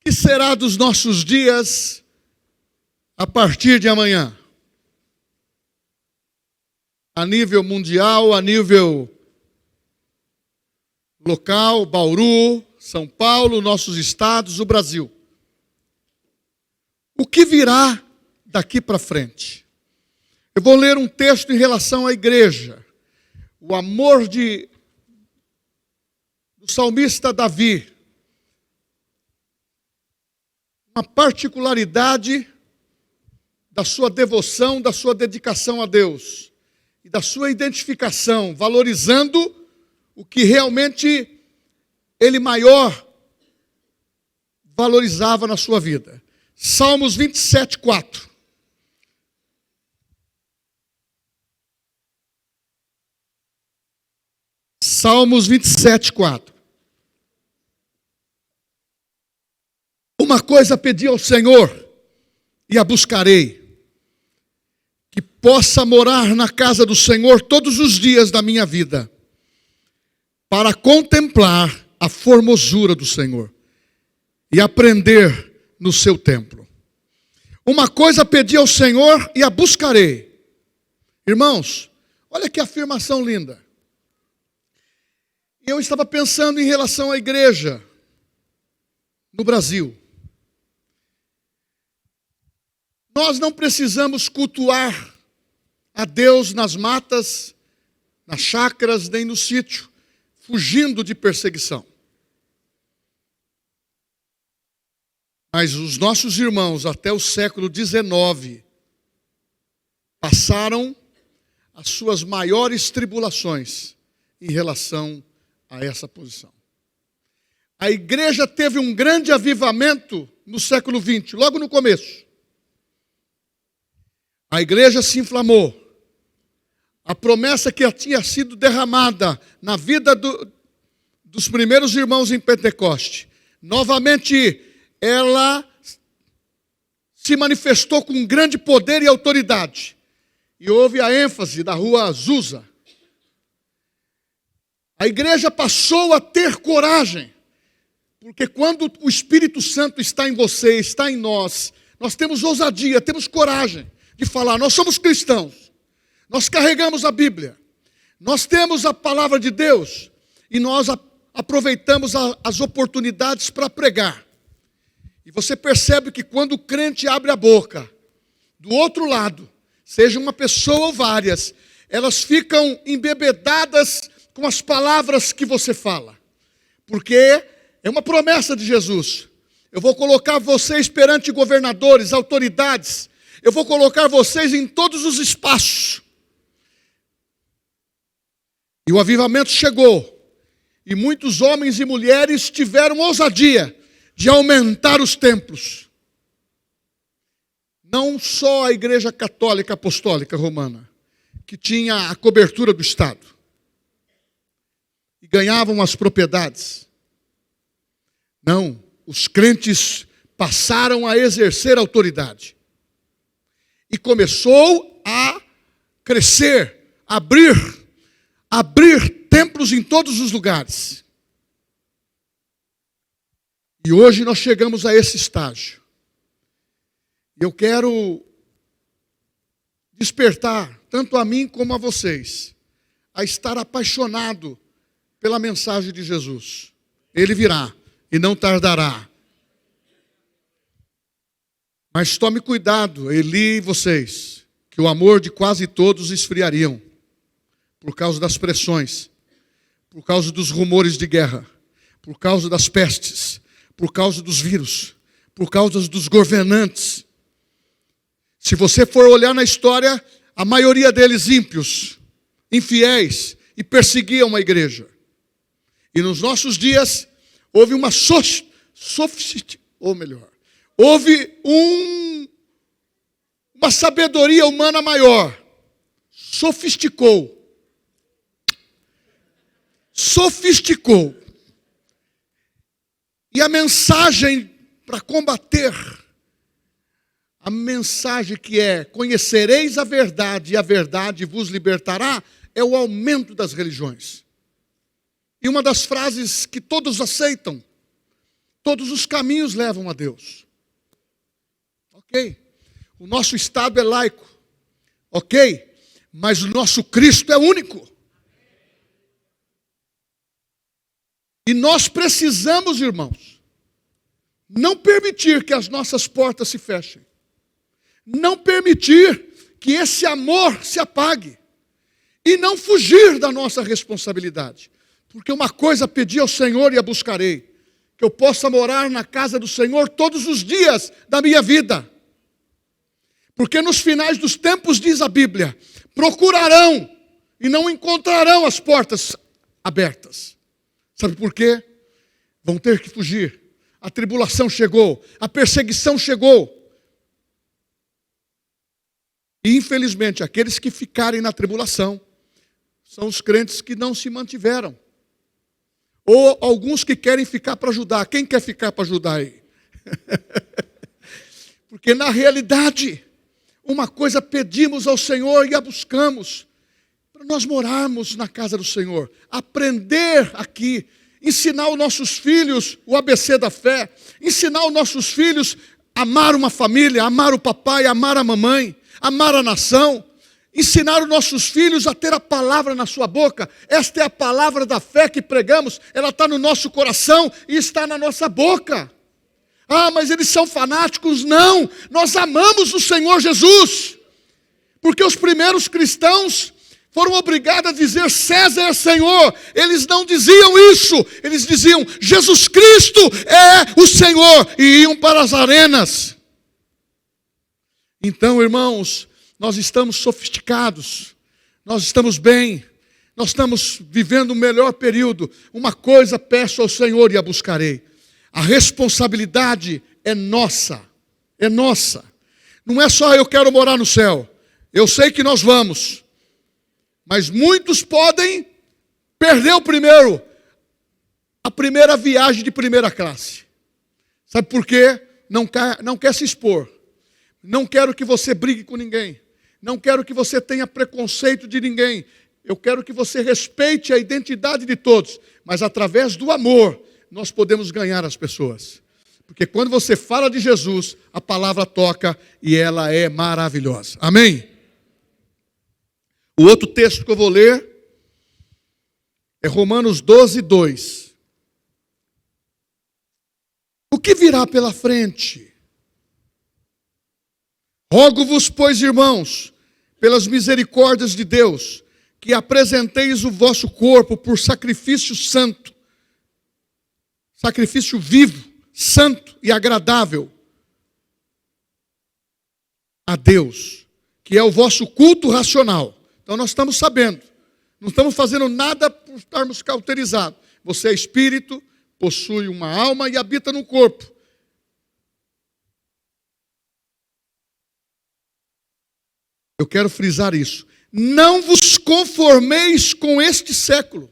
que será dos nossos dias a partir de amanhã? A nível mundial, a nível local, Bauru, São Paulo, nossos estados, o Brasil. O que virá daqui para frente? Eu vou ler um texto em relação à igreja. O amor do salmista Davi. Uma particularidade da sua devoção, da sua dedicação a Deus. E da sua identificação, valorizando o que realmente ele maior valorizava na sua vida. Salmos 27, 4. Salmos 27, 4. Uma coisa pedi ao Senhor e a buscarei, que possa morar na casa do Senhor todos os dias da minha vida, para contemplar a formosura do Senhor e aprender no seu templo. Uma coisa pedi ao Senhor e a buscarei. Irmãos, olha que afirmação linda. Eu estava pensando em relação à igreja no Brasil. Nós não precisamos cultuar a Deus nas matas, nas chácaras, nem no sítio, fugindo de perseguição. Mas os nossos irmãos, até o século XIX, passaram as suas maiores tribulações em relação a essa posição. A igreja teve um grande avivamento no século XX, logo no começo. A igreja se inflamou. A promessa que tinha sido derramada na vida dos primeiros irmãos em Pentecoste, novamente ela se manifestou com grande poder e autoridade. E houve a ênfase da rua Azusa. A igreja passou a ter coragem, porque quando o Espírito Santo está em você, está em nós, nós temos ousadia, temos coragem de falar, nós somos cristãos, nós carregamos a Bíblia, nós temos a palavra de Deus e nós aproveitamos as oportunidades para pregar. E você percebe que quando o crente abre a boca, do outro lado, seja uma pessoa ou várias, elas ficam embebedadas com as palavras que você fala. Porque é uma promessa de Jesus. Eu vou colocar vocês perante governadores, autoridades. Eu vou colocar vocês em todos os espaços. E o avivamento chegou. E muitos homens e mulheres tiveram ousadia de aumentar os templos. Não só a Igreja Católica Apostólica Romana, que tinha a cobertura do Estado, e ganhavam as propriedades. Não, os crentes passaram a exercer autoridade. E começou a crescer, abrir templos em todos os lugares. E hoje nós chegamos a esse estágio. Eu quero despertar, tanto a mim como a vocês, a estar apaixonado pela mensagem de Jesus. Ele virá e não tardará. Mas tome cuidado, Eli e vocês, que o amor de quase todos esfriariam, por causa das pressões, por causa dos rumores de guerra, por causa das pestes, por causa dos vírus, por causa dos governantes. Se você for olhar na história, a maioria deles ímpios, infiéis, e perseguiam a igreja. E nos nossos dias, houve uma houve uma sabedoria humana maior. Sofisticou. E a mensagem para combater, a mensagem que é: conhecereis a verdade e a verdade vos libertará, é o aumento das religiões. E uma das frases que todos aceitam, Todos os caminhos levam a Deus. Ok. O nosso Estado é laico. Ok. Mas o nosso Cristo é único. E nós precisamos, irmãos, não permitir que as nossas portas se fechem. Não permitir que esse amor se apague. E não fugir da nossa responsabilidade. Porque uma coisa pedi ao Senhor e a buscarei: que eu possa morar na casa do Senhor todos os dias da minha vida. Porque nos finais dos tempos, diz a Bíblia, procurarão e não encontrarão as portas abertas. Sabe por quê? Vão ter que fugir. A tribulação chegou, a perseguição chegou. E infelizmente, aqueles que ficarem na tribulação são os crentes que não se mantiveram. Ou alguns que querem ficar para ajudar. Quem quer ficar para ajudar aí? Porque na realidade, uma coisa pedimos ao Senhor e a buscamos, para nós morarmos na casa do Senhor, aprender aqui, ensinar aos nossos filhos o ABC da fé, ensinar aos nossos filhos a amar uma família, amar o papai, amar a mamãe, amar a nação, ensinar os nossos filhos a ter a palavra na sua boca. Esta é a palavra da fé que pregamos, ela está no nosso coração e está na nossa boca. Ah, mas eles são fanáticos. Não, nós amamos o Senhor Jesus, porque os primeiros cristãos foram obrigados a dizer César é Senhor. Eles não diziam isso, eles diziam Jesus Cristo é o Senhor, e iam para as arenas. Então, irmãos, nós estamos sofisticados, nós estamos bem, nós estamos vivendo o melhor período. Uma coisa peço ao Senhor e a buscarei: a responsabilidade é nossa, é nossa. Não é só eu quero morar no céu, eu sei que nós vamos, mas muitos podem perder a primeira viagem de primeira classe. Sabe por quê? Não quer se expor. Não quero que você brigue com ninguém. Não quero que você tenha preconceito de ninguém. Eu quero que você respeite a identidade de todos. Mas através do amor, nós podemos ganhar as pessoas. Porque quando você fala de Jesus, a palavra toca e ela é maravilhosa. Amém? O outro texto que eu vou ler é Romanos 12, 2. O que virá pela frente? Rogo-vos, pois, irmãos, pelas misericórdias de Deus, que apresenteis o vosso corpo por sacrifício santo, sacrifício vivo, santo e agradável a Deus, que é o vosso culto racional. Então nós estamos sabendo, não estamos fazendo nada por estarmos cauterizados. Você é espírito, possui uma alma e habita no corpo. Eu quero frisar isso. Não vos conformeis com este século.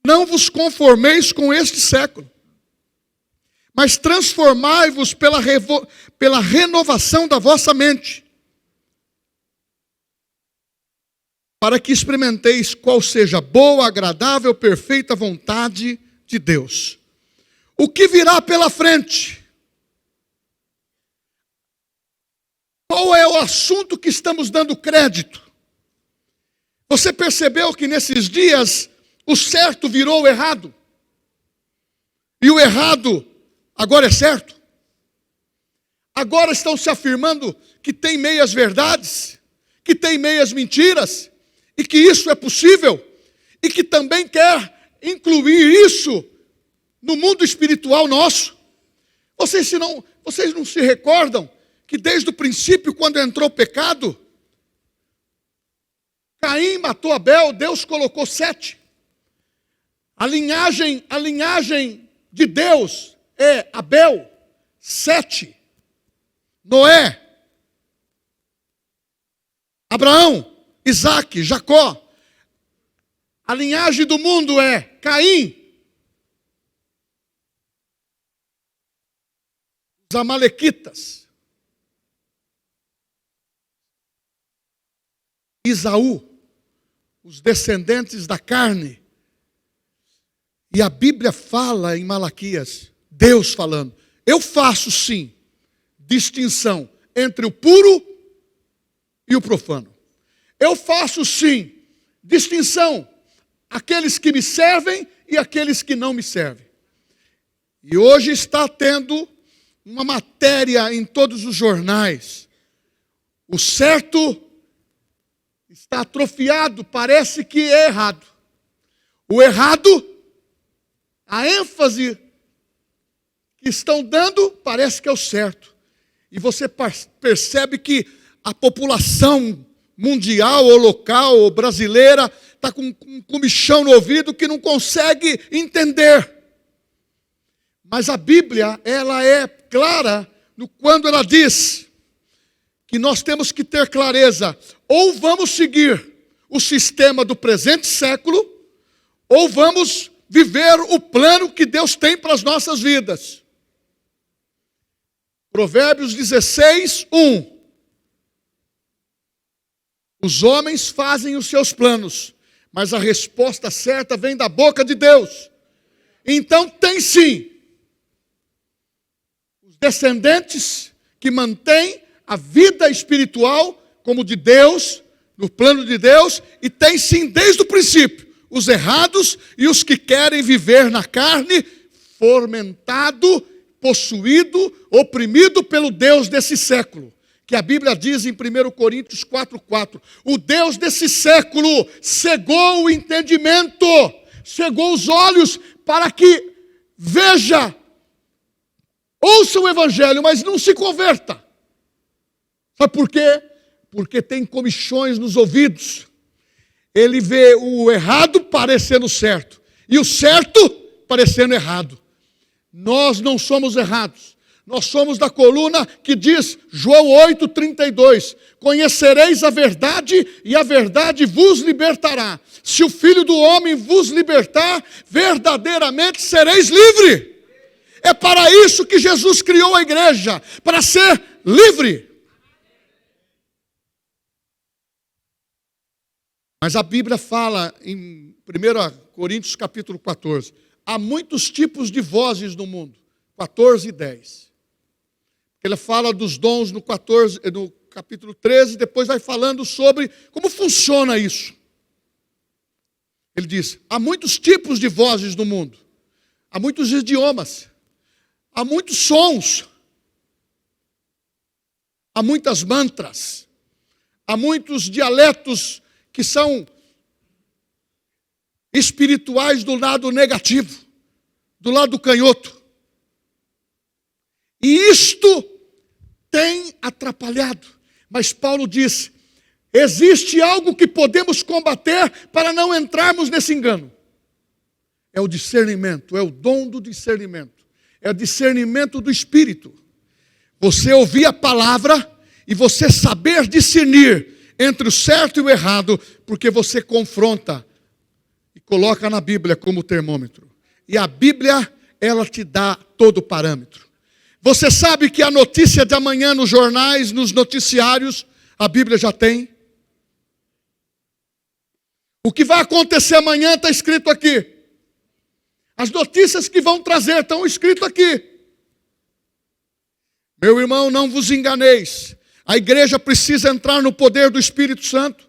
Não vos conformeis com este século, mas transformai-vos pela renovação da vossa mente, para que experimenteis qual seja a boa, agradável, perfeita vontade de Deus. O que virá pela frente? Qual é o assunto que estamos dando crédito? Você percebeu que nesses dias o certo virou o errado? E o errado agora é certo? Agora estão se afirmando que tem meias verdades, que tem meias mentiras, e que isso é possível, e que também quer incluir isso no mundo espiritual nosso. Vocês não se recordam que desde o princípio, quando entrou o pecado, Caim matou Abel, Deus colocou Sete. A linhagem de Deus é Abel, Sete, Noé, Abraão, Isaac, Jacó. A linhagem do mundo é Caim, os amalequitas, Esaú, os descendentes da carne. E a Bíblia fala em Malaquias, Deus falando, eu faço sim distinção entre o puro e o profano. Eu faço sim distinção aqueles que me servem e aqueles que não me servem. E hoje está tendo uma matéria em todos os jornais. O certo está atrofiado, parece que é errado. O errado, a ênfase que estão dando, parece que é o certo. E você percebe que a população mundial, ou local, ou brasileira, está com um comichão no ouvido que não consegue entender. Mas a Bíblia, ela é clara quando ela diz que nós temos que ter clareza. Ou vamos seguir o sistema do presente século, ou vamos viver o plano que Deus tem para as nossas vidas. Provérbios 16, 1. Os homens fazem os seus planos, mas a resposta certa vem da boca de Deus. Então tem sim os descendentes que mantêm a vida espiritual como de Deus, no plano de Deus, e tem sim desde o princípio os errados e os que querem viver na carne, fomentado, possuído, oprimido pelo Deus desse século. Que a Bíblia diz em 1 Coríntios 4,4, o Deus desse século cegou o entendimento, cegou os olhos para que veja, ouça o Evangelho, mas não se converta. Sabe por quê? Porque tem comichões nos ouvidos. Ele vê o errado parecendo certo, e o certo parecendo errado. Nós não somos errados. Nós somos da coluna que diz, João 8,32, conhecereis a verdade e a verdade vos libertará. Se o Filho do Homem vos libertar, verdadeiramente sereis livre. É para isso que Jesus criou a igreja, para ser livre. Mas a Bíblia fala em 1 Coríntios capítulo 14, há muitos tipos de vozes no mundo, 14 e 10. Ele fala dos dons no capítulo 13, depois vai falando sobre como funciona isso. Ele diz, há muitos tipos de vozes no mundo, há muitos idiomas, há muitos sons, há muitas mantras, há muitos dialetos que são espirituais do lado negativo, do lado canhoto. E isto tem atrapalhado. Mas Paulo diz, existe algo que podemos combater para não entrarmos nesse engano. É o discernimento, é o dom do discernimento. É o discernimento do Espírito. Você ouvir a palavra e você saber discernir entre o certo e o errado, porque você confronta e coloca na Bíblia como termômetro. E a Bíblia, ela te dá todo o parâmetro. Você sabe que a notícia de amanhã nos jornais, nos noticiários, a Bíblia já tem? O que vai acontecer amanhã está escrito aqui. As notícias que vão trazer estão escritas aqui. Meu irmão, não vos enganeis. A igreja precisa entrar no poder do Espírito Santo,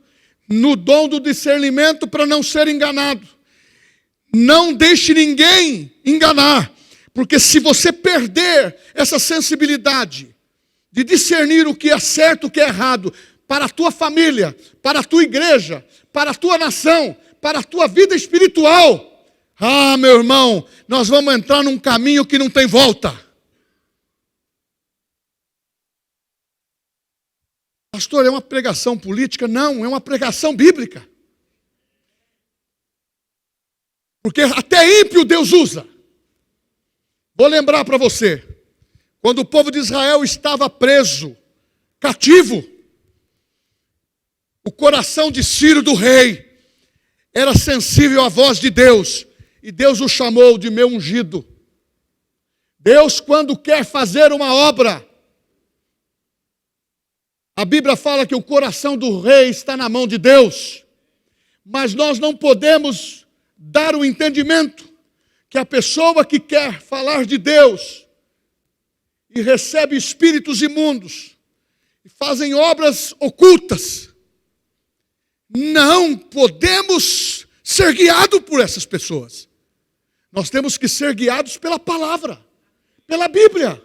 no dom do discernimento para não ser enganado. Não deixe ninguém enganar. Porque se você perder essa sensibilidade de discernir o que é certo e o que é errado, para a tua família, para a tua igreja, para a tua nação, para a tua vida espiritual, meu irmão, nós vamos entrar num caminho que não tem volta. Pastor, é uma pregação política? Não, é uma pregação bíblica. Porque até ímpio Deus usa. Vou lembrar para você, quando o povo de Israel estava preso, cativo, o coração de Ciro do rei era sensível à voz de Deus, e Deus o chamou de meu ungido. Deus, quando quer fazer uma obra, a Bíblia fala que o coração do rei está na mão de Deus, mas nós não podemos dar o entendimento que a pessoa que quer falar de Deus e recebe espíritos imundos e fazem obras ocultas, não podemos ser guiados por essas pessoas. Nós temos que ser guiados pela palavra, pela Bíblia.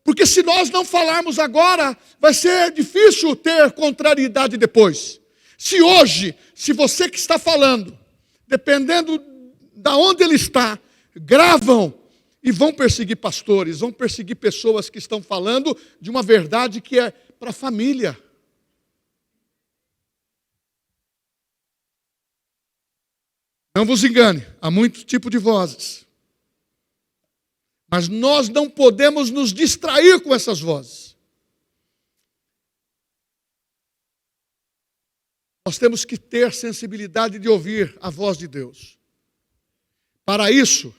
Porque se nós não falarmos agora, vai ser difícil ter contrariedade depois. Se hoje, se você que está falando, dependendo da onde ele está, gravam e vão perseguir pastores, vão perseguir pessoas que estão falando de uma verdade que é para a família. Não vos engane, há muito tipo de vozes. Mas nós não podemos nos distrair com essas vozes. Nós temos que ter sensibilidade de ouvir a voz de Deus. Para isso,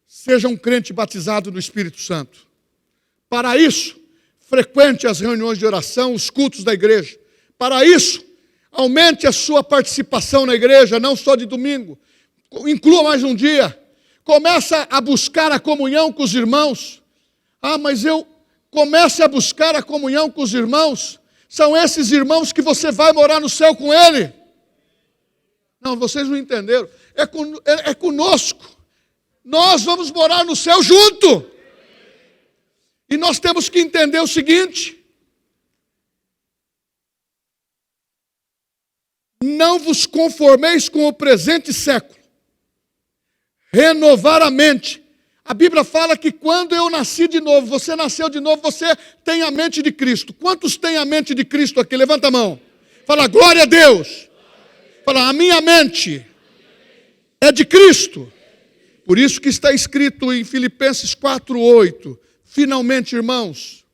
seja um crente batizado no Espírito Santo. Para isso, frequente as reuniões de oração, os cultos da igreja. Para isso, aumente a sua participação na igreja, não só de domingo. Inclua mais um dia. Começa a buscar a comunhão com os irmãos. Mas eu comece a buscar a comunhão com os irmãos. São esses irmãos que você vai morar no céu com ele. Não, vocês não entenderam. É conosco. Nós vamos morar no céu junto. E nós temos que entender o seguinte: não vos conformeis com o presente século. Renovar a mente. A Bíblia fala que quando eu nasci de novo, você nasceu de novo, você tem a mente de Cristo. Quantos têm a mente de Cristo aqui? Levanta a mão. Fala, glória a Deus. Fala, a minha mente é de Cristo. Por isso que está escrito em Filipenses 4:8. Finalmente, irmãos,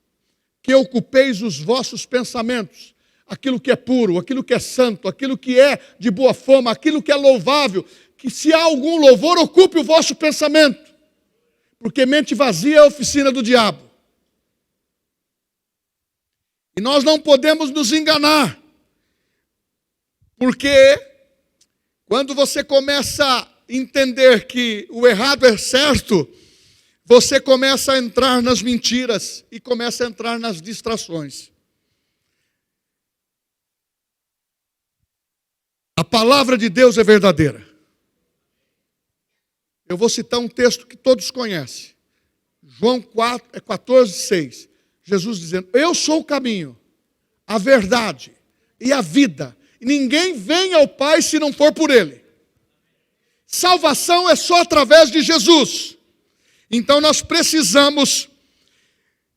que ocupeis os vossos pensamentos, aquilo que é puro, aquilo que é santo, aquilo que é de boa fama, aquilo que é louvável, que se há algum louvor, ocupe o vosso pensamento. Porque mente vazia é a oficina do diabo. E nós não podemos nos enganar. Porque quando você começa a entender que o errado é certo, você começa a entrar nas mentiras e começa a entrar nas distrações. A palavra de Deus é verdadeira. Eu vou citar um texto que todos conhecem. João 14:6. Jesus dizendo, eu sou o caminho, a verdade e a vida. E ninguém vem ao Pai se não for por Ele. Salvação é só através de Jesus. Então nós precisamos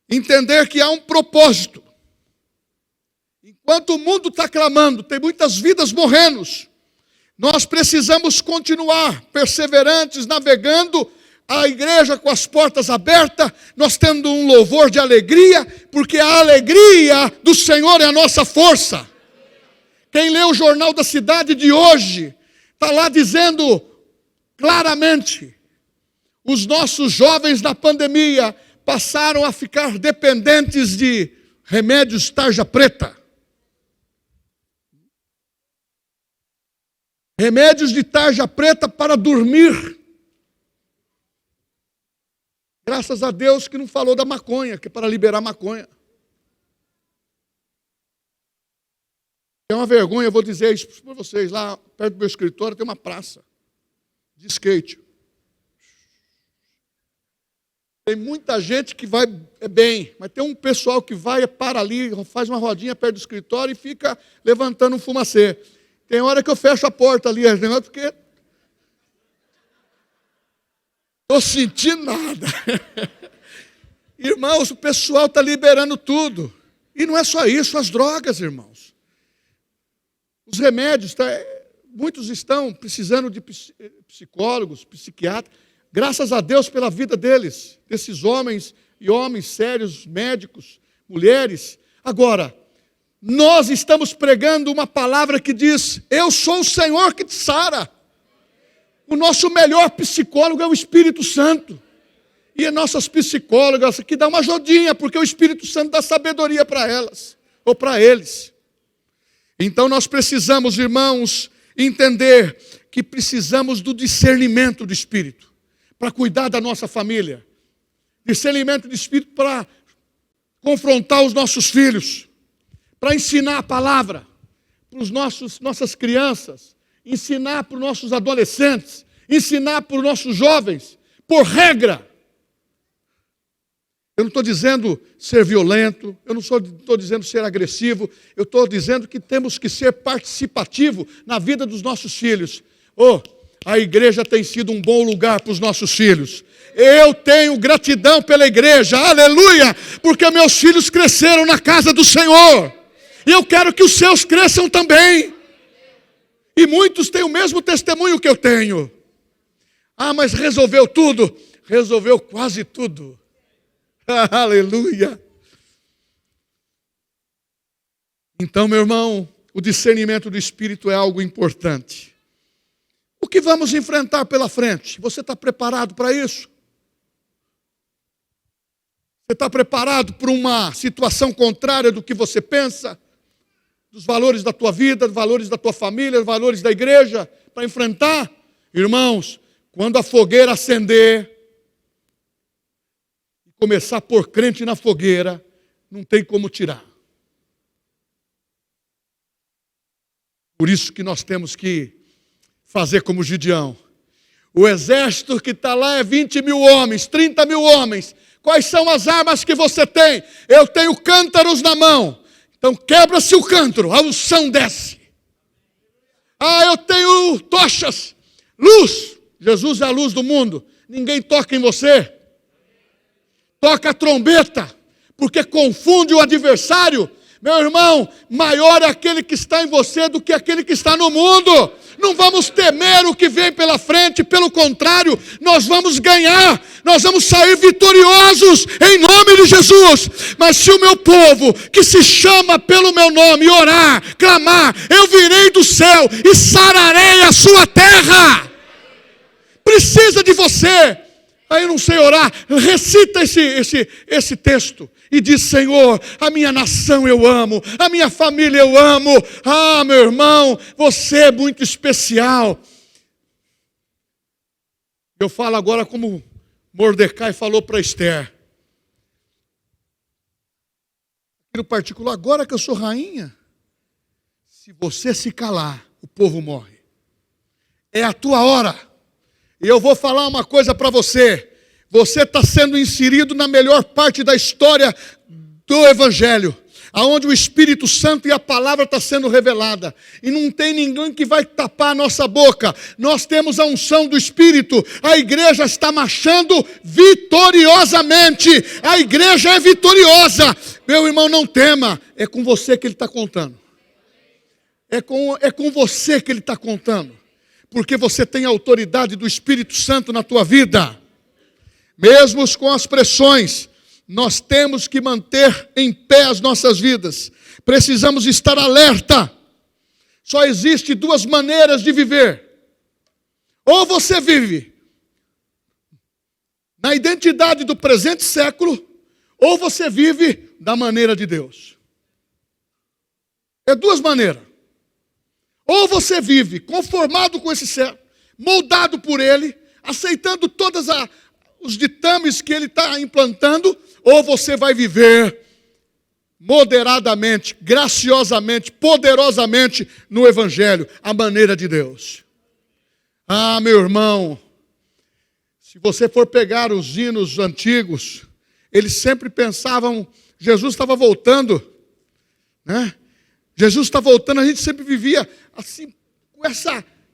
entender que há um propósito. Enquanto o mundo está clamando, tem muitas vidas morrendo. Nós precisamos continuar perseverantes, navegando, a igreja com as portas abertas, nós tendo um louvor de alegria, porque a alegria do Senhor é a nossa força. Quem lê o Jornal da Cidade de hoje, está lá dizendo claramente, os nossos jovens na pandemia passaram a ficar dependentes de remédios tarja preta. Remédios de tarja preta para dormir. Graças a Deus que não falou da maconha, que é para liberar maconha. É uma vergonha, eu vou dizer isso para vocês. Lá perto do meu escritório tem uma praça de skate. Tem muita gente que vai bem, mas tem um pessoal que vai, para ali, faz uma rodinha perto do escritório e fica levantando um fumacê. Tem hora que eu fecho a porta ali, porque estou sentindo nada. Irmãos, o pessoal está liberando tudo. E não é só isso, as drogas, irmãos. Os remédios, muitos estão precisando de psicólogos, psiquiatras. Graças a Deus pela vida deles, desses homens e homens sérios, médicos, mulheres. Agora, nós estamos pregando uma palavra que diz, eu sou o Senhor que te sara. O nosso melhor psicólogo é o Espírito Santo. E as nossas psicólogas aqui dão uma ajudinha, porque o Espírito Santo dá sabedoria para elas, ou para eles. Então nós precisamos, irmãos, entender que precisamos do discernimento do Espírito. para cuidar da nossa família. Discernimento de espírito para confrontar os nossos filhos, para ensinar a palavra para os nossas crianças, ensinar para os nossos adolescentes, ensinar para os nossos jovens, por regra. Eu não estou dizendo ser violento, eu não estou dizendo ser agressivo, eu estou dizendo que temos que ser participativo na vida dos nossos filhos. A igreja tem sido um bom lugar para os nossos filhos. Eu tenho gratidão pela igreja, aleluia, porque meus filhos cresceram na casa do Senhor. E eu quero que os seus cresçam também. E muitos têm o mesmo testemunho que eu tenho. Mas resolveu tudo? Resolveu quase tudo. Aleluia. Então, meu irmão, o discernimento do Espírito é algo importante. O que vamos enfrentar pela frente? Você está preparado para isso? Você está preparado para uma situação contrária do que você pensa? Dos valores da tua vida, dos valores da tua família, dos valores da igreja, para enfrentar? Irmãos, quando a fogueira acender, e começar a pôr crente na fogueira, não tem como tirar. Por isso que nós temos que fazer como Gideão. O exército que está lá é 20 mil homens, 30 mil homens. Quais são as armas que você tem? Eu tenho cântaros na mão. Então quebra-se o cântaro, a unção desce. Eu tenho tochas, luz. Jesus é a luz do mundo. Ninguém toca em você. Toca a trombeta, porque confunde o adversário. Meu irmão, maior é aquele que está em você do que aquele que está no mundo. Não vamos temer o que vem pela frente, pelo contrário, nós vamos ganhar, nós vamos sair vitoriosos em nome de Jesus. Mas se o meu povo, que se chama pelo meu nome, orar, clamar, eu virei do céu e sararei a sua terra. Precisa de você. Eu não sei orar, recita esse texto e diz: Senhor, a minha nação eu amo, a minha família eu amo. Meu irmão, você é muito especial. Eu falo agora como Mordecai falou para Esther. No particular, agora que eu sou rainha, se você se calar, o povo morre. É a tua hora. E eu vou falar uma coisa para você. Você está sendo inserido na melhor parte da história do Evangelho, aonde o Espírito Santo e a palavra está sendo revelada. E não tem ninguém que vai tapar a nossa boca. Nós temos a unção do Espírito. A igreja está marchando vitoriosamente. A igreja é vitoriosa. Meu irmão, não tema. É com você que Ele está contando. É com você que Ele está contando. Porque você tem a autoridade do Espírito Santo na tua vida. Mesmo com as pressões, nós temos que manter em pé as nossas vidas. Precisamos estar alerta. Só existe duas maneiras de viver. Ou você vive na identidade do presente século, ou você vive da maneira de Deus. É duas maneiras. Ou você vive conformado com esse século, moldado por ele, aceitando todos os ditames que ele está implantando, ou você vai viver moderadamente, graciosamente, poderosamente no Evangelho, a maneira de Deus. Meu irmão, se você for pegar os hinos antigos, eles sempre pensavam, Jesus estava voltando, né? Jesus está voltando, a gente sempre vivia assim,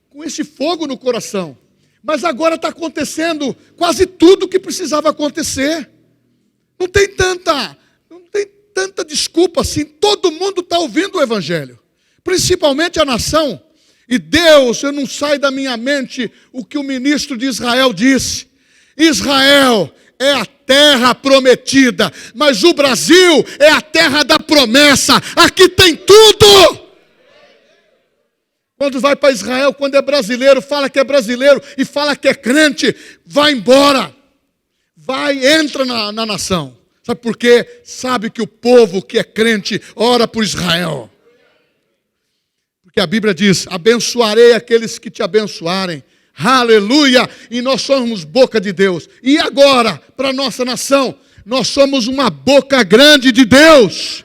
com esse fogo no coração. Mas agora está acontecendo quase tudo o que precisava acontecer. Não tem tanta desculpa assim. Todo mundo está ouvindo o Evangelho. Principalmente a nação. E Deus, eu não sai da minha mente o que o ministro de Israel disse. Israel é a terra prometida, mas o Brasil é a terra da promessa. Aqui tem tudo. Quando vai para Israel, quando é brasileiro, fala que é brasileiro e fala que é crente, vai embora. Entra na nação. Sabe por quê? Sabe que o povo que é crente ora por Israel. Porque a Bíblia diz: abençoarei aqueles que te abençoarem, Aleluia! E nós somos boca de Deus. E agora, para a nossa nação, nós somos uma boca grande de Deus.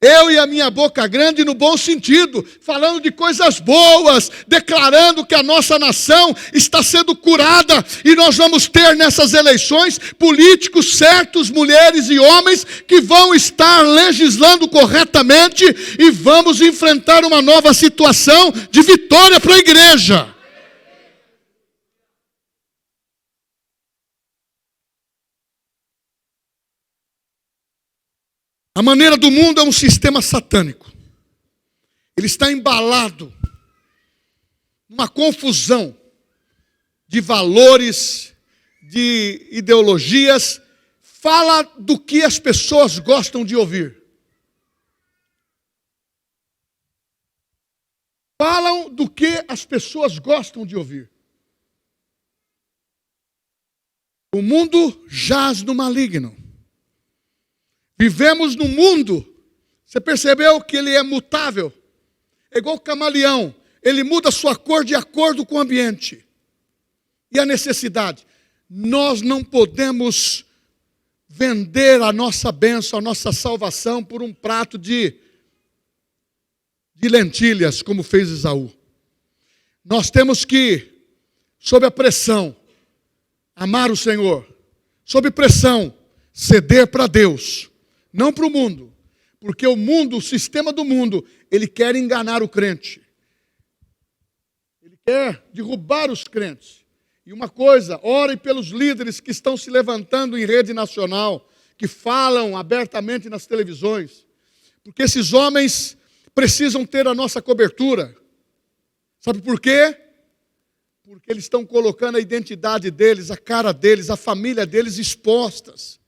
Eu e a minha boca grande no bom sentido, falando de coisas boas, declarando que a nossa nação está sendo curada e nós vamos ter nessas eleições políticos certos, mulheres e homens, que vão estar legislando corretamente e vamos enfrentar uma nova situação de vitória para a igreja. A maneira do mundo é um sistema satânico. Ele está embalado numa confusão de valores, de ideologias. Fala do que as pessoas gostam de ouvir. Falam do que as pessoas gostam de ouvir. O mundo jaz no maligno. Vivemos num mundo, você percebeu que ele é mutável? É igual camaleão, ele muda a sua cor de acordo com o ambiente e a necessidade. Nós não podemos vender a nossa bênção, a nossa salvação por um prato de lentilhas, como fez Esaú. Nós temos que, sob a pressão, amar o Senhor, sob pressão, ceder para Deus. Não para o mundo, porque o mundo, o sistema do mundo, ele quer enganar o crente. Ele quer derrubar os crentes. E uma coisa, orem pelos líderes que estão se levantando em rede nacional, que falam abertamente nas televisões, porque esses homens precisam ter a nossa cobertura. Sabe por quê? Porque eles estão colocando a identidade deles, a cara deles, a família deles expostas.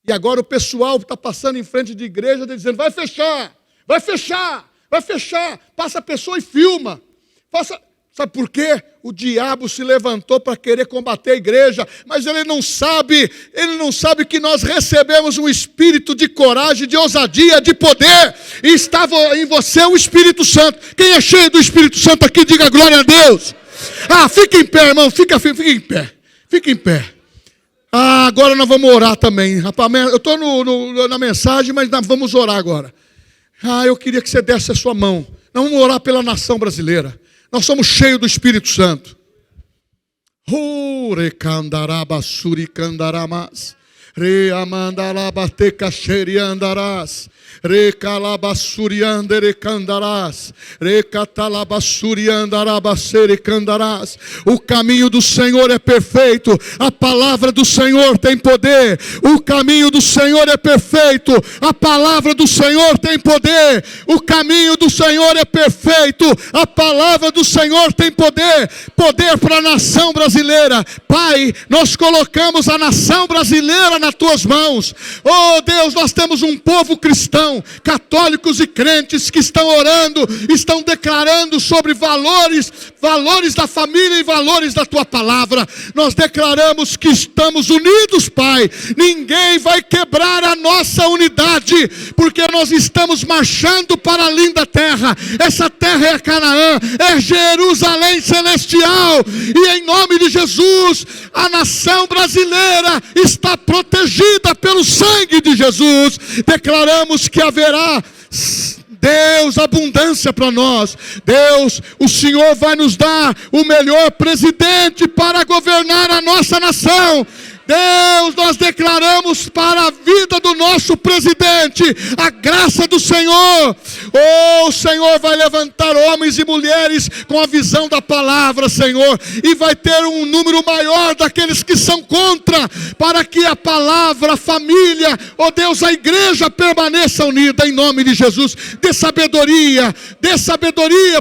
E agora o pessoal está passando em frente de igreja dizendo, vai fechar, vai fechar, vai fechar. Passa a pessoa e filma. Sabe por quê? O diabo se levantou para querer combater a igreja, mas ele não sabe que nós recebemos um espírito de coragem, de ousadia, de poder, e estava em você o Espírito Santo. Quem é cheio do Espírito Santo aqui, diga glória a Deus. Fica em pé, irmão, fica em pé, fica em pé. Agora nós vamos orar também. Eu estou na mensagem, mas nós vamos orar agora. Eu queria que você desse a sua mão. Nós vamos orar pela nação brasileira. Nós somos cheios do Espírito Santo. O caminho do Senhor é perfeito, a palavra do Senhor tem poder. O caminho do Senhor é perfeito, a palavra do Senhor tem poder. O caminho do Senhor é perfeito, a palavra do Senhor tem poder. Poder para a nação brasileira. Pai, nós colocamos a nação brasileira nas tuas mãos. Oh Deus, nós temos um povo cristão, católicos e crentes que estão orando, estão declarando sobre valores da família e valores da tua palavra. Nós declaramos que estamos unidos, Pai. Ninguém vai quebrar a nossa unidade, porque nós estamos marchando para a linda terra. Essa terra é Canaã, é Jerusalém celestial, e em nome de Jesus, a nação brasileira está protegida pelo sangue de Jesus. Declaramos que haverá, Deus, abundância para nós. Deus, o Senhor vai nos dar o melhor presidente para governar a nossa nação. Deus, nós declaramos para a vida do nosso presidente a graça do Senhor. O Senhor vai levantar homens e mulheres com a visão da palavra, Senhor, e vai ter um número maior daqueles que são contra, para que a palavra, a família, Deus, a igreja permaneça unida em nome de Jesus. Dê sabedoria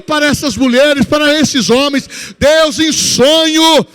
para essas mulheres, para esses homens. Deus, em sonho,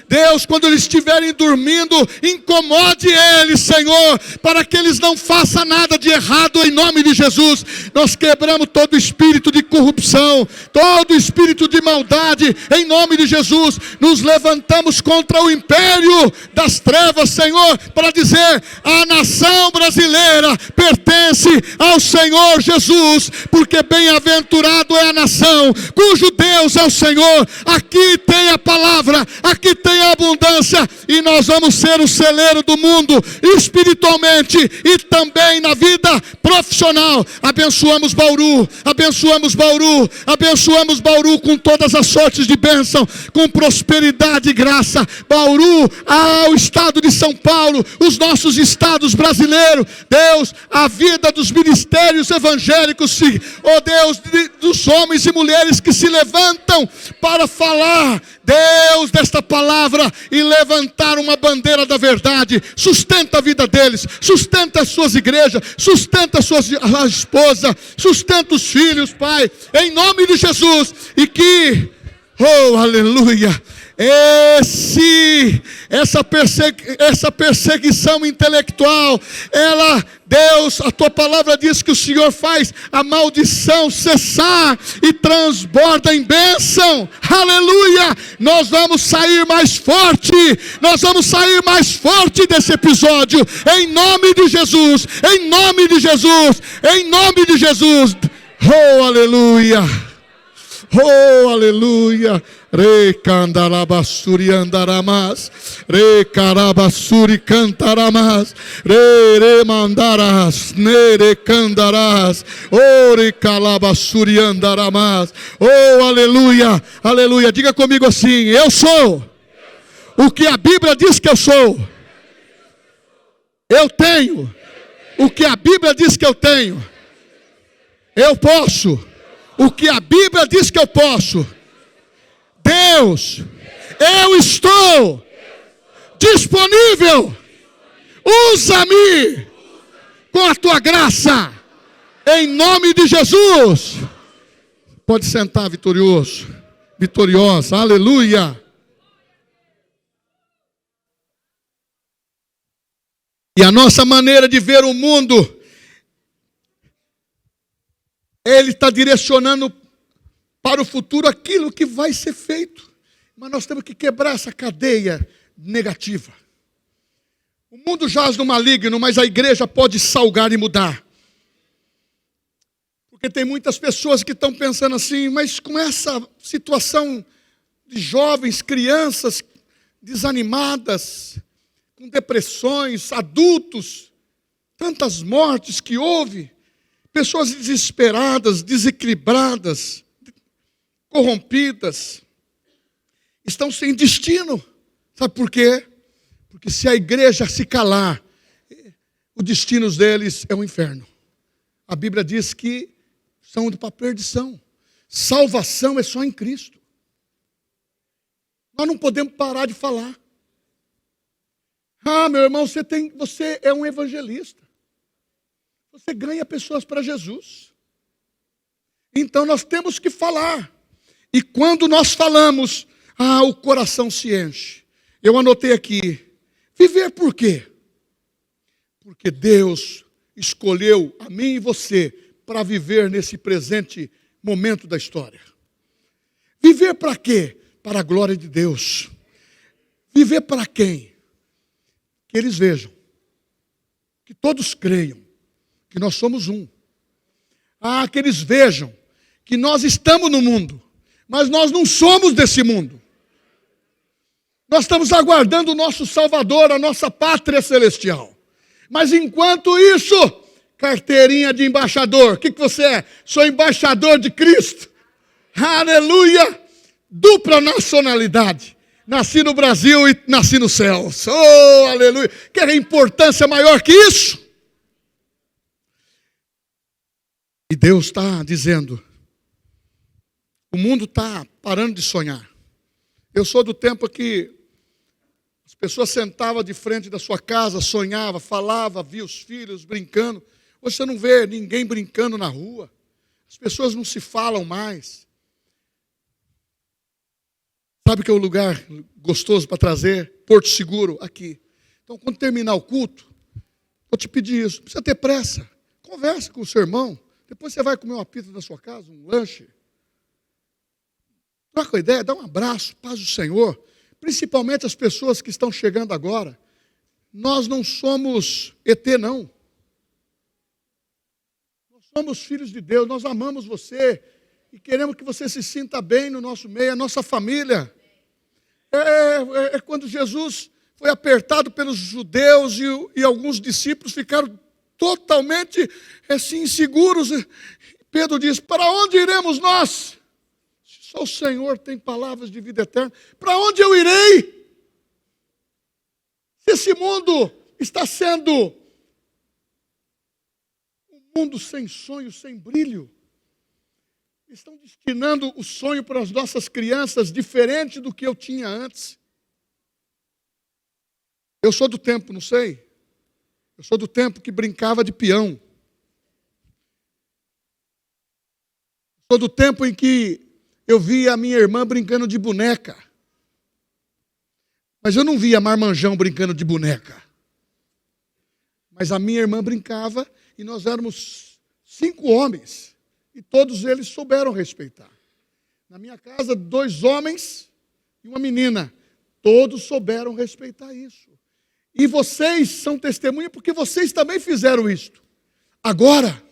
Deus, quando eles estiverem estiverem dormindo, incomode eles, Senhor, para que eles não façam nada de errado em nome de Jesus. Nós quebramos todo espírito de corrupção, todo espírito de maldade em nome de Jesus. Nos levantamos contra o império das trevas, Senhor, para dizer: a nação brasileira pertence ao Senhor Jesus, porque bem-aventurado é a nação cujo Deus é o Senhor. Aqui tem a palavra, aqui tem a abundância, e nós vamos ser o celeiro do mundo, espiritualmente e também na vida profissional. Abençoamos Bauru, abençoamos Bauru, abençoamos Bauru com todas as sortes de bênção, com prosperidade e graça. Bauru, ao estado de São Paulo, os nossos estados brasileiros, Deus, a vida dos ministérios evangélicos, ó Deus, dos homens e mulheres que se levantam para falar, Deus, desta palavra e levantar uma bandeira da verdade. Sustenta a vida deles, sustenta as suas igrejas, sustenta a esposa, sustenta os filhos, Pai, em nome de Jesus. E que, oh, aleluia, essa perseguição intelectual, ela, Deus, a tua palavra diz que o Senhor faz a maldição cessar e transborda em bênção. Aleluia! Nós vamos sair mais forte, nós vamos sair mais forte desse episódio, em nome de Jesus, em nome de Jesus, em nome de Jesus. Oh, aleluia! Oh, aleluia! Re candarabasuri andaramas, re carabasuri cantaramas, re mandaras, nere candarás, ore calabasuri andaramas. Oh, aleluia, aleluia. Diga comigo assim: eu sou o que a Bíblia diz que eu sou. Eu tenho o que a Bíblia diz que eu tenho. Eu posso o que a Bíblia diz que eu posso. Deus, eu estou disponível. Usa-me com a tua graça, em nome de Jesus. Pode sentar, vitorioso, vitoriosa, aleluia. E a nossa maneira de ver o mundo, Ele está direcionando para o futuro aquilo que vai ser feito. Mas nós temos que quebrar essa cadeia negativa. O mundo jaz no maligno, mas a igreja pode salgar e mudar. Porque tem muitas pessoas que estão pensando assim: mas com essa situação de jovens, crianças desanimadas, com depressões, adultos, tantas mortes que houve, pessoas desesperadas, desequilibradas, corrompidas, estão sem destino. Sabe por quê? Porque se a igreja se calar, o destino deles é o inferno. A Bíblia diz que são para a perdição. Salvação é só em Cristo. Nós não podemos parar de falar. Ah, meu irmão, você é um evangelista. Você ganha pessoas para Jesus. Então nós temos que falar. E quando nós falamos, o coração se enche. Eu anotei aqui: viver por quê? Porque Deus escolheu a mim e você para viver nesse presente momento da história. Viver para quê? Para a glória de Deus. Viver para quem? Que eles vejam, que todos creiam que nós somos um. Que eles vejam que nós estamos no mundo, mas nós não somos desse mundo. Nós estamos aguardando o nosso Salvador, a nossa pátria celestial. Mas enquanto isso, carteirinha de embaixador. O que você é? Sou embaixador de Cristo. Aleluia! Dupla nacionalidade. Nasci no Brasil e nasci no céu. Oh, aleluia! Quer importância maior que isso? E Deus está dizendo: o mundo está parando de sonhar. Eu sou do tempo que as pessoas sentavam de frente da sua casa, sonhava, falava, via os filhos brincando. Hoje você não vê ninguém brincando na rua. As pessoas não se falam mais. Sabe que é um lugar gostoso para trazer? Porto Seguro, aqui. Então, quando terminar o culto, vou te pedir isso. Não precisa ter pressa. Converse com o seu irmão. Depois você vai comer uma pizza da sua casa, um lanche. Troca uma ideia, dá um abraço, paz do Senhor. Principalmente as pessoas que estão chegando agora. Nós não somos ET, não. Nós somos filhos de Deus, nós amamos você e queremos que você se sinta bem no nosso meio, a nossa família. É quando Jesus foi apertado pelos judeus e alguns discípulos ficaram totalmente assim, inseguros. Pedro diz: para onde iremos nós? Só o Senhor tem palavras de vida eterna. Para onde eu irei? Se esse mundo está sendo um mundo sem sonho, sem brilho, estão destinando o sonho para as nossas crianças diferente do que eu tinha antes. Eu sou do tempo, não sei. Eu sou do tempo que brincava de peão. Sou do tempo em que eu via a minha irmã brincando de boneca. Mas eu não via marmanjão brincando de boneca. Mas a minha irmã brincava e nós éramos 5 homens. E todos eles souberam respeitar. Na minha casa, 2 homens e uma menina. Todos souberam respeitar isso. E vocês são testemunha porque vocês também fizeram isto. Agora,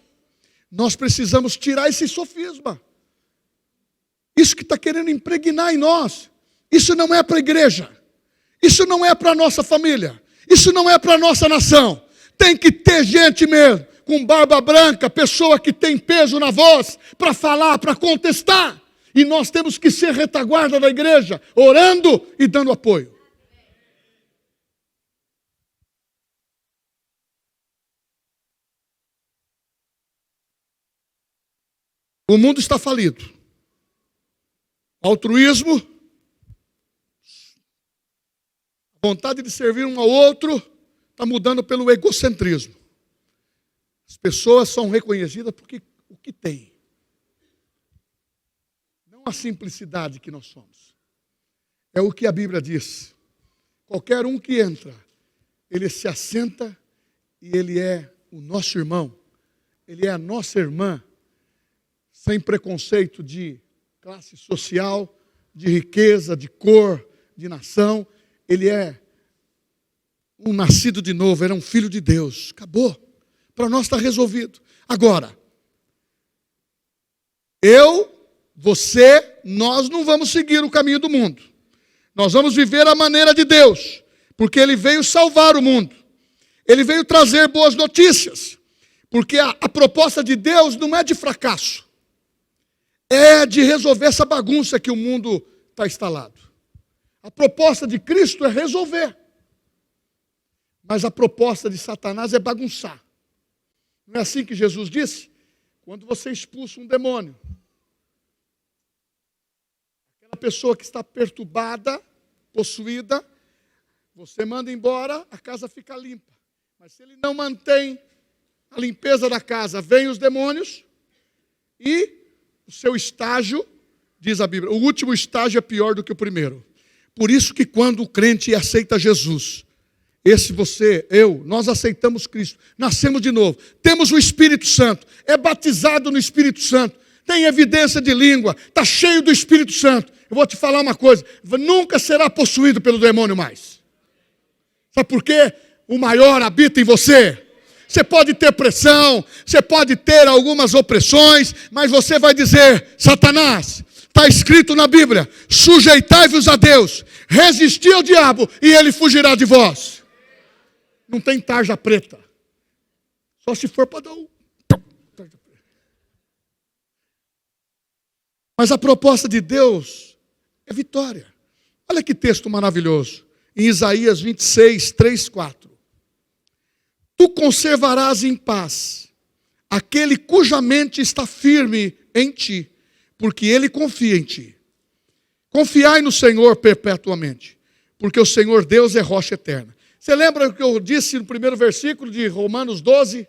nós precisamos tirar esse sofisma. Isso que está querendo impregnar em nós. Isso não é para a igreja. Isso não é para a nossa família. Isso não é para a nossa nação. Tem que ter gente mesmo, com barba branca, pessoa que tem peso na voz, para falar, para contestar. E nós temos que ser retaguarda da igreja, orando e dando apoio. O mundo está falido. Altruísmo, vontade de servir um ao outro, está mudando pelo egocentrismo. As pessoas são reconhecidas porque o que tem. Não a simplicidade que nós somos. É o que a Bíblia diz. Qualquer um que entra, ele se assenta e ele é o nosso irmão. Ele é a nossa irmã. Sem preconceito de classe social, de riqueza, de cor, de nação. Ele é um nascido de novo, ele é um filho de Deus. Acabou. Para nós está resolvido. Agora, você, nós não vamos seguir o caminho do mundo. Nós vamos viver a maneira de Deus, porque Ele veio salvar o mundo. Ele veio trazer boas notícias, porque a proposta de Deus não é de fracasso. É de resolver essa bagunça que o mundo está instalado. A proposta de Cristo é resolver. Mas a proposta de Satanás é bagunçar. Não é assim que Jesus disse? Quando você expulsa um demônio, aquela pessoa que está perturbada, possuída, você manda embora, a casa fica limpa. Mas se ele não mantém a limpeza da casa, vêm os demônios e o seu estágio, diz a Bíblia, o último estágio é pior do que o primeiro. Por isso que quando o crente aceita Jesus, nós aceitamos Cristo, nascemos de novo, temos o Espírito Santo, é batizado no Espírito Santo, tem evidência de língua, está cheio do Espírito Santo. Eu vou te falar uma coisa, nunca será possuído pelo demônio mais. Sabe por quê? O maior habita em você. Você pode ter pressão, você pode ter algumas opressões, mas você vai dizer: Satanás, está escrito na Bíblia, sujeitai-vos a Deus, resisti ao diabo e ele fugirá de vós. Não tem tarja preta. Só se for para dar um... Mas a proposta de Deus é vitória. Olha que texto maravilhoso. Em Isaías 26, 3, 4. Tu conservarás em paz aquele cuja mente está firme em ti, porque ele confia em ti. Confiai no Senhor perpetuamente, porque o Senhor Deus é rocha eterna. Você lembra o que eu disse no primeiro versículo de Romanos 12?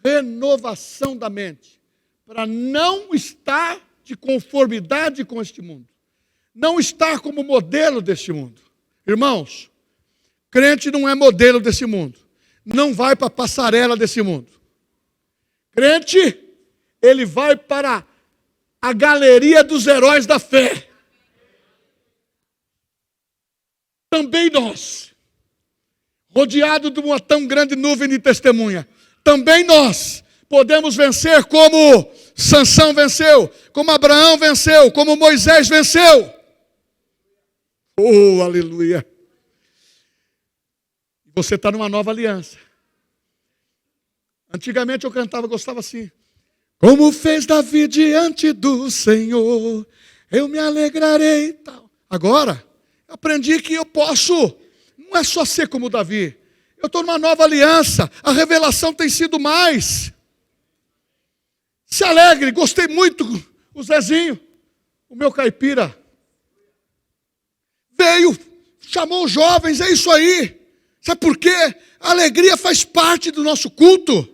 Renovação da mente, para não estar de conformidade com este mundo. não estar como modelo deste mundo. Irmãos, crente não é modelo desse mundo. Não vai para a passarela desse mundo. Crente, ele vai para a galeria dos heróis da fé. Também nós, rodeado de uma tão grande nuvem de testemunha, também nós podemos vencer como Sansão venceu, como Abraão venceu, como Moisés venceu. Oh, aleluia. Você está numa nova aliança. Antigamente eu cantava, gostava assim. Como fez Davi diante do Senhor, eu me alegrarei e tal. Agora, eu aprendi que eu posso, não é só ser como Davi. Eu estou numa nova aliança, a revelação tem sido mais. Se alegre, gostei muito, o Zezinho, o meu caipira, veio, chamou os jovens, é isso aí. Sabe por quê? A alegria faz parte do nosso culto.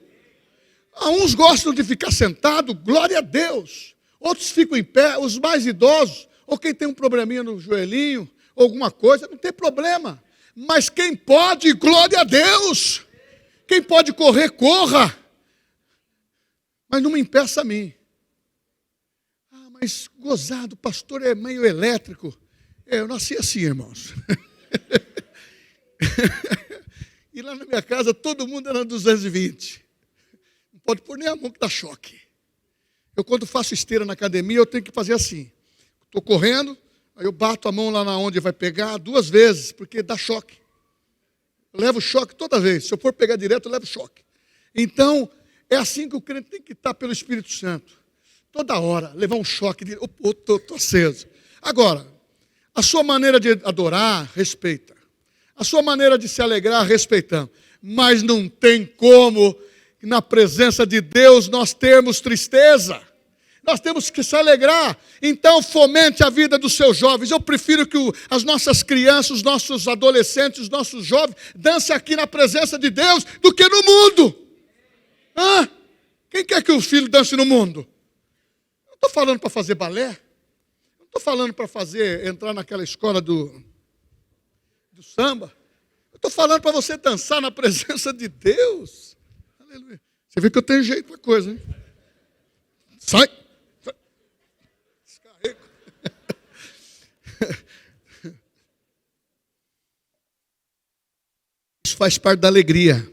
Uns gostam de ficar sentado, glória a Deus. Outros ficam em pé, os mais idosos, ou quem tem um probleminha no joelhinho, ou alguma coisa, não tem problema. Mas quem pode, glória a Deus. Quem pode correr, corra. Mas não me impeça a mim. Mas gozado, o pastor é meio elétrico. Eu nasci assim, irmãos. E lá na minha casa, todo mundo era 220. Não pode pôr nem a mão que dá choque. Eu, quando faço esteira na academia, eu tenho que fazer assim. Estou correndo, aí eu bato a mão lá onde vai pegar 2 vezes, porque dá choque. Eu levo choque toda vez. Se eu for pegar direto, eu levo choque. Então, é assim que o crente tem que estar pelo Espírito Santo. Toda hora, levar um choque. Estou aceso. Agora, a sua maneira de adorar, respeita. A sua maneira de se alegrar, respeitamos. Mas não tem como, na presença de Deus, nós termos tristeza. Nós temos que se alegrar. Então, fomente a vida dos seus jovens. Eu prefiro que as nossas crianças, os nossos adolescentes, os nossos jovens, dancem aqui na presença de Deus, do que no mundo. Quem quer que o filho dance no mundo? Não estou falando para fazer balé. Não estou falando para entrar naquela escola do samba. Estou falando para você dançar na presença de Deus. Aleluia. Você vê que eu tenho jeito para coisa, hein? Sai. Descarrego. Isso faz parte da alegria.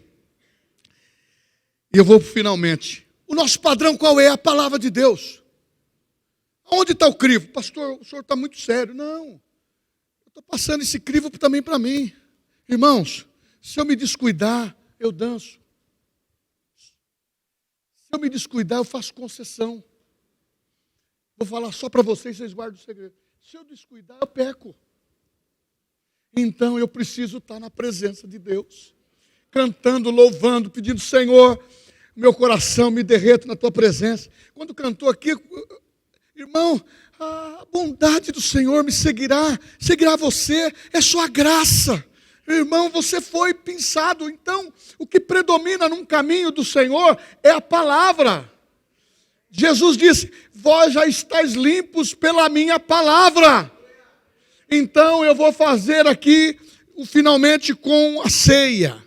E eu vou finalmente. O nosso padrão qual é? A palavra de Deus. Onde está o crivo? Pastor, o senhor está muito sério. Não. Eu estou passando esse crivo também para mim. Irmãos, se eu me descuidar, eu danço. Se eu me descuidar, eu faço concessão. Vou falar só para vocês guardam o segredo. Se eu descuidar, eu peco. Então eu preciso estar na presença de Deus. Cantando, louvando, pedindo, Senhor, meu coração me derrete na tua presença. Quando cantou aqui, irmão, a bondade do Senhor me seguirá você, é sua graça. Irmão, você foi pensado, então, o que predomina num caminho do Senhor é a palavra. Jesus disse, vós já estáis limpos pela minha palavra. Então, eu vou fazer aqui, finalmente, com a ceia.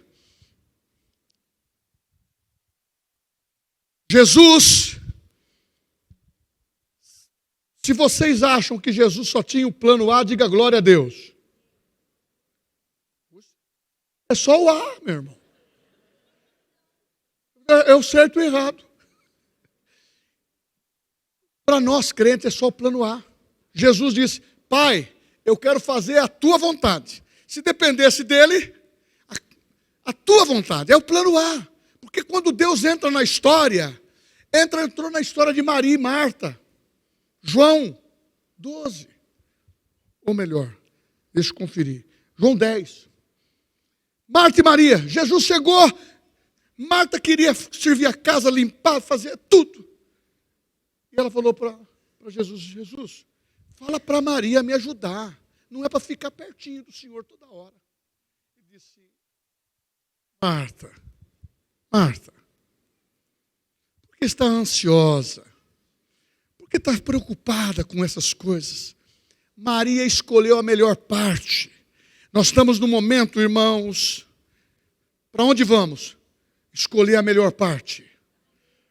Jesus, se vocês acham que Jesus só tinha o plano A, diga glória a Deus. É só o A, meu irmão. É o certo e o errado. Para nós crentes é só o plano A. Jesus disse, Pai, eu quero fazer a tua vontade. Se dependesse dele, a tua vontade, é o plano A. Porque quando Deus entra na história, entrou na história de Maria e Marta. João 12. Ou melhor, deixa eu conferir. João 10. Marta e Maria, Jesus chegou, Marta queria servir a casa, limpar, fazer tudo. E ela falou para Jesus, fala para Maria me ajudar, não é para ficar pertinho do Senhor toda hora. Ele disse, Marta, por que está ansiosa? Por que está preocupada com essas coisas? Maria escolheu a melhor parte. Nós estamos no momento, irmãos, para onde vamos? Escolher a melhor parte.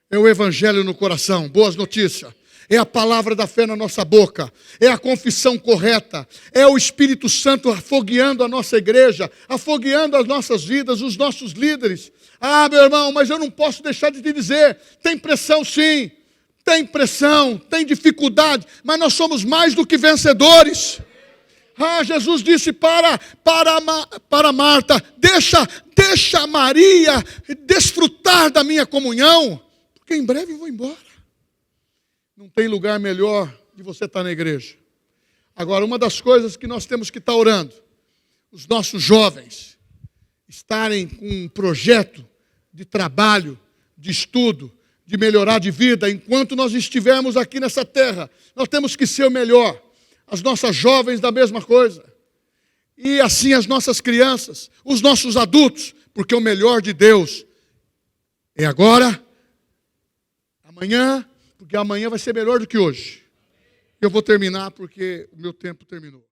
É o evangelho no coração, boas notícias. É a palavra da fé na nossa boca, é a confissão correta, é o Espírito Santo afogueando a nossa igreja, afogueando as nossas vidas, os nossos líderes. Ah, meu irmão, mas eu não posso deixar de te dizer, tem pressão sim, tem pressão, tem dificuldade, mas nós somos mais do que vencedores. Ah, Jesus disse para Marta, deixa Maria desfrutar da minha comunhão, porque em breve eu vou embora. Não tem lugar melhor de você estar na igreja. Agora, uma das coisas que nós temos que estar orando, os nossos jovens estarem com um projeto de trabalho, de estudo, de melhorar de vida, enquanto nós estivermos aqui nessa terra, nós temos que ser o melhor. As nossas jovens da mesma coisa. E assim as nossas crianças, os nossos adultos, porque o melhor de Deus é agora, amanhã, porque amanhã vai ser melhor do que hoje. Eu vou terminar porque o meu tempo terminou.